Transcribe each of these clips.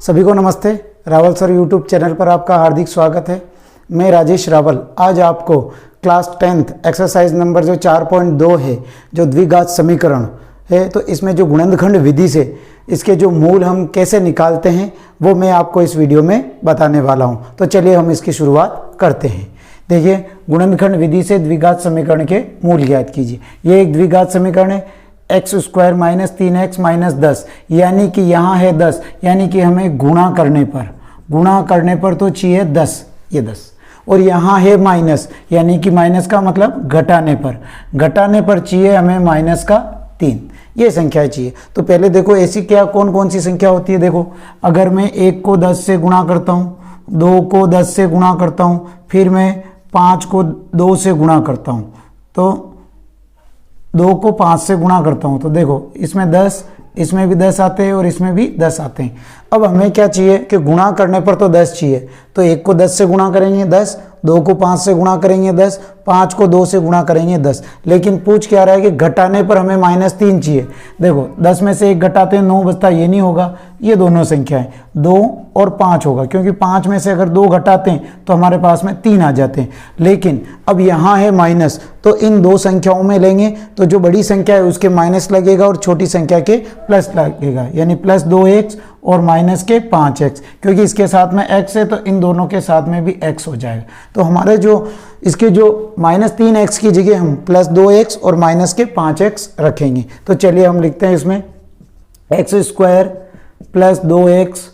सभी को नमस्ते। रावल सर यूट्यूब चैनल पर आपका हार्दिक स्वागत है। मैं राजेश रावल आज आपको क्लास 10th एक्सरसाइज नंबर जो 4.2 है, जो द्विघात समीकरण है, तो इसमें जो गुणनखंड विधि से इसके जो मूल हम कैसे निकालते हैं वो मैं आपको इस वीडियो में बताने वाला हूं। तो चलिए हम इसकी शुरुआत करते हैं। देखिए, गुणनखंड विधि से द्विघात समीकरण के मूल ज्ञात कीजिए। ये एक द्विघात समीकरण है, x square minus 3x minus 10, यानी कि यहाँ है 10, यानी कि हमें गुणा करने पर तो चाहिए 10, ये 10, और यहाँ है माइनस, यानी कि माइनस का मतलब घटाने पर चाहिए हमें माइनस का 3, ये संख्या चाहिए। तो पहले देखो ऐसी क्या कौन कौन सी संख्या होती है। देखो, अगर मैं 1 को 10 से गुणा करता हूँ, 2 को 10 से गुणा करता हूँ, फिर मैं 5 को 2 से गुणा करता हूँ, तो 2 को 5 से गुणा करता हूँ, तो देखो इसमें 10, इसमें भी 10 आते हैं और इसमें भी 10 आते हैं। अब हमें क्या चाहिए कि गुणा करने पर तो 10 चाहिए, तो 1 को 10 से गुणा करेंगे 10, 2 को 5 से गुणा करेंगे 10, 5 को 2 से गुणा करेंगे 10। लेकिन पूछ क्या रहा है कि घटाने पर हमें -3 चाहिए। देखो 10 में से 1 घटाते हैं 9 बचता, ये नहीं होगा, ये दोनों संख्याएं 2 और 5 होगा, क्योंकि 5 में से अगर 2 घटाते हैं तो हमारे पास में 3 आ जाते हैं। लेकिन अब यहाँ है माइनस, तो इन दो संख्याओं में लेंगे तो जो बड़ी संख्या है उसके माइनस लगेगा और छोटी संख्या के प्लस लगेगा, यानी प्लस 2x और माइनस के 5x, क्योंकि इसके साथ में x है तो इन दोनों के साथ में भी x हो जाएगा। तो हमारे जो इसके जो -3x की जगह हम प्लस 2x और माइनस के 5x रखेंगे। तो चलिए हम लिखते हैं इसमें x square plus 2x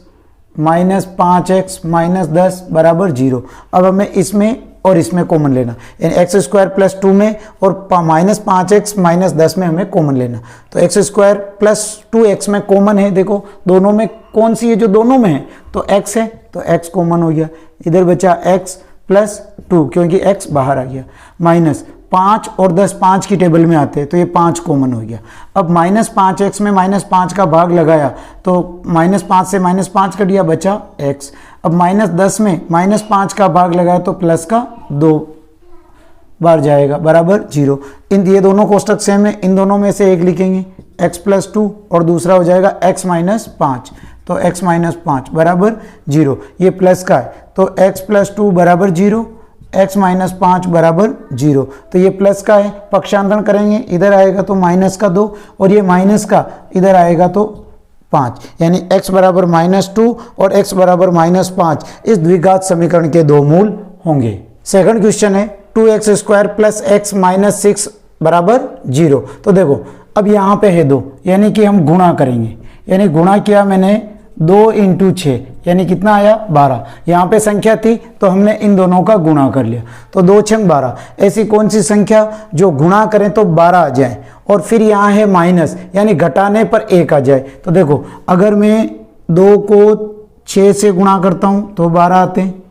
minus 5x minus 10 बराबर 0। अब हमें इसमें और इसमें कॉमन लेना, यानी एक्स स्क्वायर प्लस 2 में और माइनस 5x माइनस 10 में हमें कॉमन लेना। तो एक्स स्क्वायर प्लस 2x में कॉमन है, देखो दोनों में कौन सी है जो दोनों में है, तो x है, तो x कॉमन हो गया। इधर बचा x प्लस 2, क्योंकि x बाहर आ गया, माइनस 5 और 10 5 की टेबल में आते हैं, तो ये 5 कॉमन हो गया। अब माइनस 5x में माइनस 5 का भाग लगाया तो माइनस 5 से माइनस 5 कट गया, बचा x। अब माइनस 10 में माइनस 5 का भाग लगाया तो प्लस का 2 बार जाएगा, बराबर 0। ये दोनों कोष्टक सेम है, इन दोनों में से एक लिखेंगे x प्लस 2 और दूसरा हो जाएगा x माइनस 5, तो x माइनस 5 बराबर 0। ये प्लस का है तो x प्लस 2 बराबर 0, x माइनस 5 बराबर 0। तो ये प्लस का है, पक्षांतरण करेंगे, इधर आएगा तो माइनस का 2 और ये माइनस का इधर आएगा तो 5, यानी x बराबर -2 और x बराबर -5 इस द्विघात समीकरण के दो मूल होंगे। सेकंड क्वेश्चन है 2x square plus x minus 6 बराबर 0। तो देखो अब यहाँ पे है 2, यानी कि हम गुणा करेंगे, यानी गुणा किया मैंने 2 × 6, यानी कितना आया 12। यहाँ पे संख्या थी तो हमने इन दोनों का गुणा कर लिया, तो 2 × 12। ऐसी कौन सी संख्या जो गुणा करें तो 12 आ जाए, और फिर यहाँ है माइनस, यानी घटाने पर 1 आ जाए। तो देखो अगर मैं 2 को 6 से गुणा करता हूँ तो 12 आते हैं,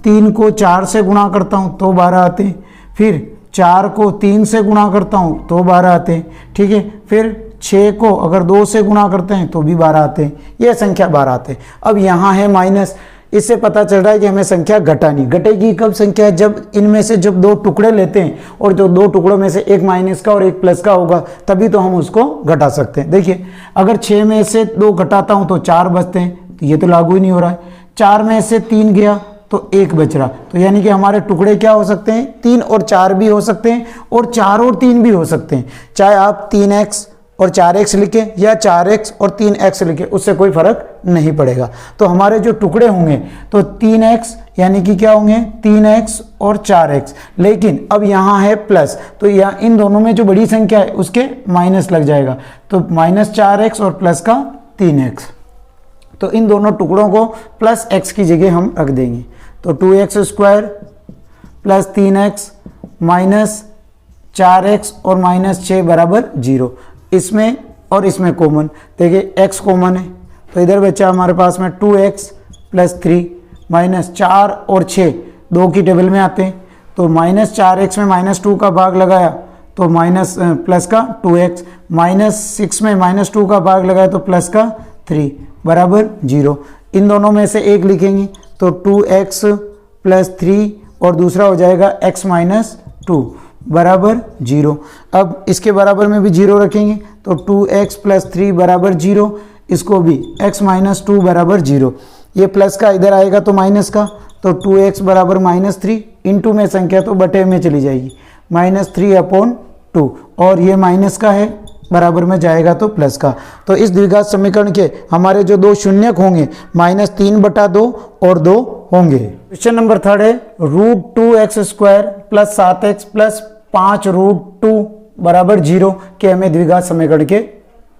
3 को 4 से गुणा करता हूँ तो 12 आते हैं, फिर 4 को 3 से गुणा करता हूँ तो 12 आते हैं, ठीक है। फिर 6 को अगर 2 से गुणा करते हैं तो भी 12 आते हैं, यह संख्या 12 आते हैं। अब यहाँ है माइनस, इससे पता चल रहा है कि हमें संख्या घटेगी कब संख्या, जब इनमें से जब 2 टुकड़े लेते हैं और जो 2 टुकड़ों में से एक माइनस का और एक प्लस का होगा, तभी तो हम उसको घटा सकते हैं। देखिए अगर 6 में से 2 घटाता हूँ तो 4 बचते हैं, तो ये तो लागू ही नहीं हो रहा है। 4 में से 3 गया तो 1 बच रहा, तो यानी कि हमारे टुकड़े क्या हो सकते हैं, 3 और 4 भी हो सकते हैं और 4 और 3 भी हो सकते हैं। चाहे आप 3x और 4x लिखे या 4x और 3x लिखे, उससे कोई फर्क नहीं पड़ेगा। तो हमारे जो टुकड़े होंगे तो 3x यानी कि क्या होंगे 3x और 4x, लेकिन अब यहाँ है प्लस, तो यहाँ इन दोनों में जो बड़ी संख्या है उसके माइनस लग जाएगा, तो -4x और प्लस का 3x। तो इन दोनों टुकड़ों को प्लस x की जगह हम रख देंगे, तो 2x square plus 3x minus 4x और -6 बराबर 0। इसमें और इसमें कॉमन, देखिए x कॉमन है तो इधर बचा हमारे पास में 2x प्लस 3 माइनस 4 और 6 2 की टेबल में आते हैं, तो -4x में -2 का भाग लगाया तो प्लस का 2x, -6 में -2 का भाग लगाया तो प्लस का 3 बराबर 0। इन दोनों में से एक लिखेंगे तो 2x प्लस 3 और दूसरा हो जाएगा x माइनस 2 बराबर 0। अब इसके बराबर में भी 0 रखेंगे तो 2x प्लस 3 बराबर 0। इसको भी x माइनस 2 बराबर 0। ये प्लस का इधर आएगा तो माइनस का, तो 2x बराबर -3, इंटू में संख्या तो बटे में चली जाएगी, -3/2, और ये माइनस का है, बराबर में जाएगा तो प्लस का। तो इस द्विघात समीकरण के हमारे जो दो शून्यक होंगे -3/2 और 2 होंगे। क्वेश्चन नंबर 3 है √2x² + 7x + 5√2 बराबर 0 के हमें द्विघात समीकरण के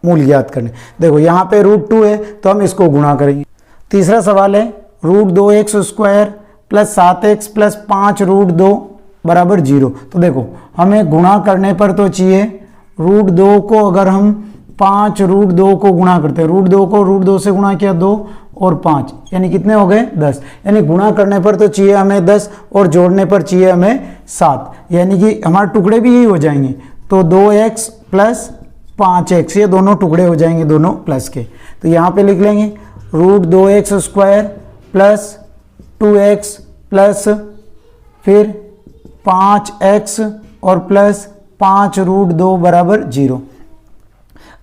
मूल ज्ञात करने। देखो यहाँ पे √2 है तो हम इसको गुणा करेंगे। तीसरा सवाल है √2x² + 7x + 5√2 बराबर 0। तो देखो हमें गुणा करने पर तो चाहिए √2 को, अगर हम 5√2 को गुणा करते हैं, √2 को √2 से गुणा किया 2 और 5 यानी कितने हो गए 10, यानी गुणा करने पर तो चाहिए हमें 10 और जोड़ने पर चाहिए हमें 7, यानी कि हमारे टुकड़े भी यही हो जाएंगे। तो 2x + 5x ये दोनों टुकड़े हो जाएंगे दोनों प्लस के। तो यहाँ पे लिख लेंगे √2x² + 2x प्लस फिर 5x और प्लस 5√2 बराबर 0।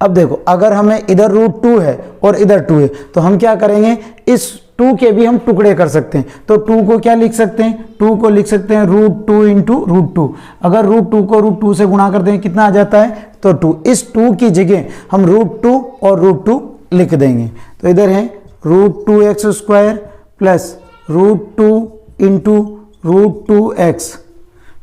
अब देखो अगर हमें इधर √2 है और इधर 2 है तो हम क्या करेंगे, इस 2 के भी हम टुकड़े कर सकते हैं। तो 2 को क्या लिख सकते हैं, 2 को लिख सकते हैं √2 × √2। अगर √2 को √2 से गुणा करते हैं कितना आ जाता है, तो 2। इस 2 की जगह हम √2 और √2 लिख देंगे। तो इधर है √2x² + √2 × √2x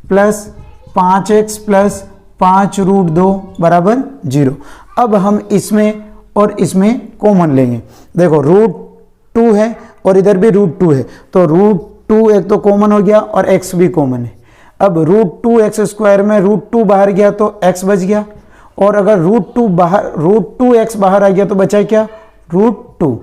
प्लस 5x + 5√2 बराबर 0। अब हम इसमें और इसमें कॉमन लेंगे। देखो √2 है और इधर भी √2 है, तो √2 एक तो कॉमन हो गया और x भी कॉमन है। अब √2x² में √2 बाहर गया तो x बच गया, और अगर √2x बाहर आ गया तो बचा क्या, √2,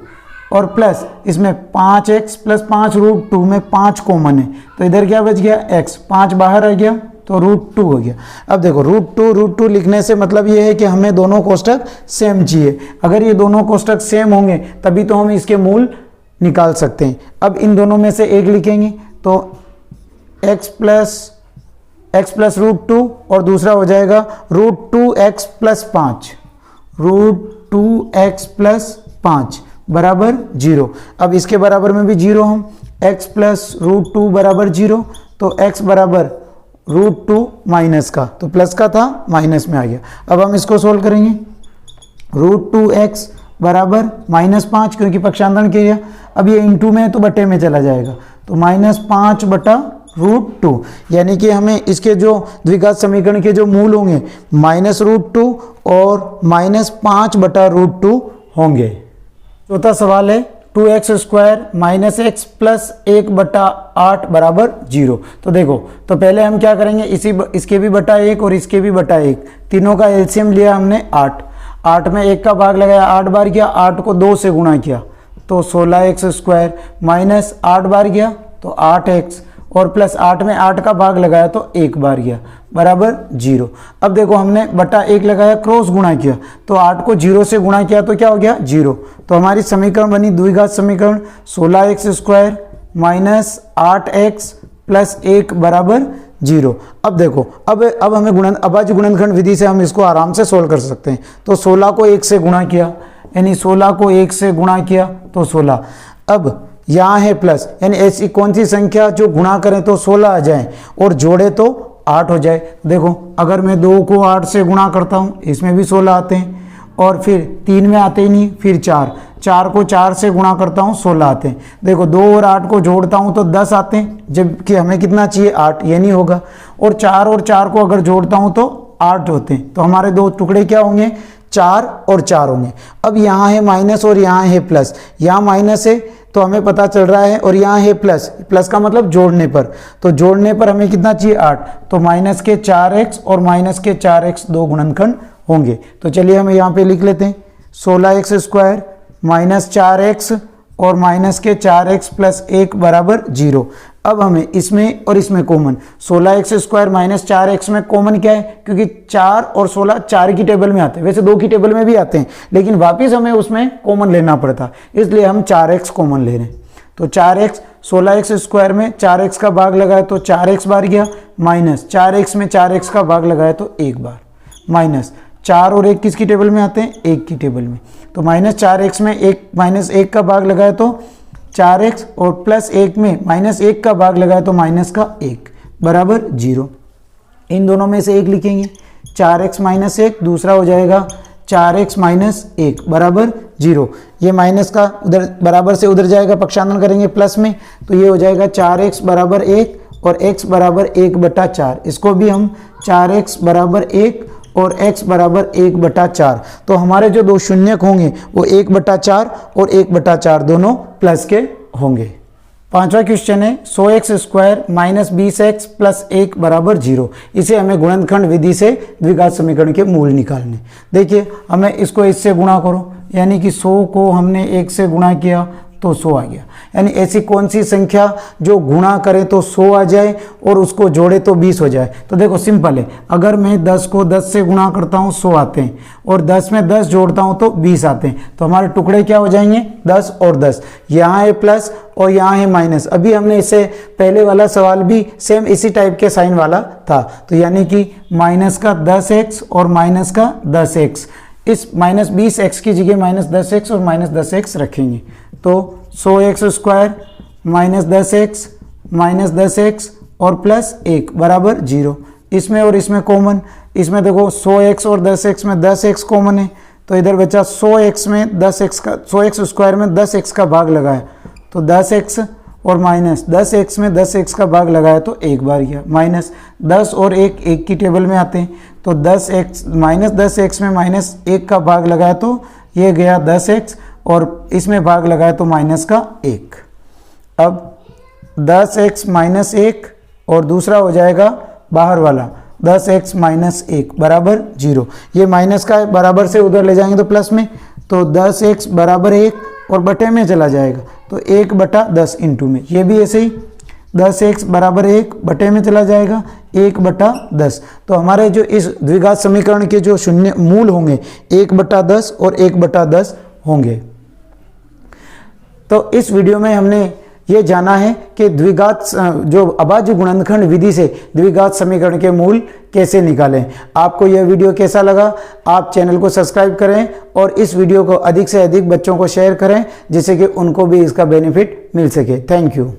और प्लस इसमें 5x + 5√2 में 5 कॉमन है, तो इधर क्या बच गया x, 5 बाहर आ गया तो √2 हो गया। अब देखो √2 लिखने से मतलब ये है कि हमें दोनों कोष्टक सेम चाहिए। अगर ये दोनों कोष्टक सेम होंगे तभी तो हम इसके मूल निकाल सकते हैं। अब इन दोनों में से एक लिखेंगे तो x + √2 और दूसरा हो जाएगा √2x + 5, √2x + 5 बराबर 0। अब इसके बराबर में भी 0 हम x + √2 बराबर 0, तो x बराबर √2 माइनस का, तो प्लस का था माइनस में आ गया। अब हम इसको सोल्व करेंगे, √2x बराबर -5 क्योंकि पक्षांतरण किया। अब ये इंटू में है तो बटे में चला जाएगा, तो -5/√2, यानी कि हमें इसके जो द्विघात समीकरण के जो मूल होंगे -√2 और -5/√2 होंगे। चौथा सवाल है 2x² - x + 1/8 बराबर 0। तो देखो तो पहले हम क्या करेंगे, इसके भी बटा 1 और इसके भी बटा 1, तीनों का एलसीएम लिया हमने 8। 8 में 1 का भाग लगाया 8 बार किया, 8 को 2 से गुणा किया तो 16x² माइनस 8 बार गया तो 8x, और प्लस 8 में 8 का भाग लगाया तो 1 बार गया बराबर 0। अब देखो हमने बटा 1 लगाया, क्रॉस गुणा किया तो 8 को 0 से गुणा किया तो क्या हो गया 0। तो हमारी समीकरण बनी द्विघात समीकरण 16x² माइनस 8x प्लस 1 बराबर 0। अब देखो अब हमें अभाज्य गुणनखंड विधि से हम इसको आराम से सोल्व कर सकते हैं। तो 16 को 1 से गुणा किया, यानी 16 को 1 से गुणा किया तो 16। अब यहाँ है प्लस, यानी ऐसी कौन सी संख्या जो गुणा करें तो 16 आ जाए और जोड़े तो 8 हो जाए। देखो अगर मैं 2 को 8 से गुणा करता हूँ इसमें भी 16 आते हैं, और फिर 3 में आते ही नहीं, फिर 4 को 4 से गुणा करता हूँ 16 आते हैं। देखो 2 और 8 को जोड़ता हूँ तो 10 आते हैं, जबकि हमें कितना चाहिए 8, ये नहीं होगा। और 4 को अगर जोड़ता हूँ तो 8 होते हैं, तो हमारे दो टुकड़े क्या होंगे 4 और 4 होंगे। अब यहाँ है माइनस और यहाँ है प्लस, यहाँ माइनस है तो हमें पता चल रहा है, और यहाँ है प्लस का मतलब जोड़ने पर, तो जोड़ने पर हमें कितना चाहिए 8, तो माइनस के 4x और माइनस के 4x दो गुणनखंड होंगे। तो चलिए हम यहाँ पे लिख लेते हैं 16x² माइनस 4x और माइनस के 4x प्लस 1 बराबर 0। अब हमें इसमें और इसमें कॉमन, 16x² माइनस 4x में कॉमन क्या है, क्योंकि 4 और 16 4 की टेबल में आते हैं, वैसे 2 की टेबल में भी आते हैं, लेकिन वापस हमें उसमें कॉमन लेना पड़ता, इसलिए हम 4x कॉमन ले रहे हैं। तो 4x 16x² में 4x का भाग लगाया तो 4x बार गया, माइनस 4x में 4x का भाग लगाया तो 1 बार, माइनस 4 और 1 किसकी टेबल में आते हैं? 1 की टेबल में। तो -4x में -1 का भाग लगाए तो 4x और +1 में -1 का भाग लगाए तो -1 बराबर 0। इन दोनों में से एक लिखेंगे, 4x - 1, दूसरा हो जाएगा 4x - 1 बराबर 0। ये माइनस का उधर बराबर से उधर जाएगा, पक्षांतरण करेंगे प्लस में, तो ये हो जाएगा 4x बराबर 1 और x बराबर 1/4। इसको भी हम 4x बराबर 1 और x बराबर 1/4। तो हमारे जो दो शून्यक होंगे वो 1/4 और 1/4 दोनों प्लस के होंगे। पांचवा क्वेश्चन है 100x² - 20x + 1 बराबर 0। इसे हमें गुणनखंड विधि से द्विघात समीकरण के मूल निकालने। देखिए हमें इसको इससे गुणा करो, यानी कि 100 को हमने 1 से गुणा किया तो 100 आ गया। यानी ऐसी कौन सी संख्या जो गुणा करे तो 100 आ जाए और उसको जोड़े तो 20 हो जाए? तो देखो सिंपल है, अगर मैं 10 को 10 से गुणा करता हूँ 100 आते हैं, और 10 में 10 जोड़ता हूँ तो 20 आते हैं। तो हमारे टुकड़े क्या हो जाएंगे? 10 और 10। यहाँ है प्लस और यहाँ है माइनस। अभी हमने इससे पहले वाला सवाल भी सेम इसी टाइप के साइन वाला था। तो यानी कि माइनस का 10x और माइनस का 10x, इस -20x की जगह -10x और -10x रखेंगे। तो 100x² - 10x और +1 बराबर 0। इसमें और इसमें कॉमन, इसमें देखो 100x और 10x में 10x कॉमन है, तो इधर बचा 100x में 10x का 100x² में 10x का भाग लगाया तो 10x और -10x में 10x का भाग लगाया तो एक बार गया। -10 और 1 की टेबल में आते हैं, तो 10x -10x में -1 का भाग लगाया तो ये गया 10x और इसमें भाग लगाया तो -1। अब 10x - 1 और दूसरा हो जाएगा बाहर वाला 10x - 1 बराबर 0। ये माइनस का बराबर से उधर ले जाएंगे तो प्लस में, तो 10x बराबर 1 और बटे में चला जाएगा तो 1/10 इंटू में। ये भी ऐसे ही 10x बराबर 1 बटे में चला जाएगा 1/10। तो हमारे जो इस द्विघात समीकरण के जो शून्य मूल होंगे 1/10 और 1/10 होंगे। तो इस वीडियो में हमने ये जाना है कि द्विघात जो अभाज्य गुणनखंड विधि से द्विघात समीकरण के मूल कैसे निकालें। आपको यह वीडियो कैसा लगा? आप चैनल को सब्सक्राइब करें और इस वीडियो को अधिक से अधिक बच्चों को शेयर करें, जिससे कि उनको भी इसका बेनिफिट मिल सके। Thank you.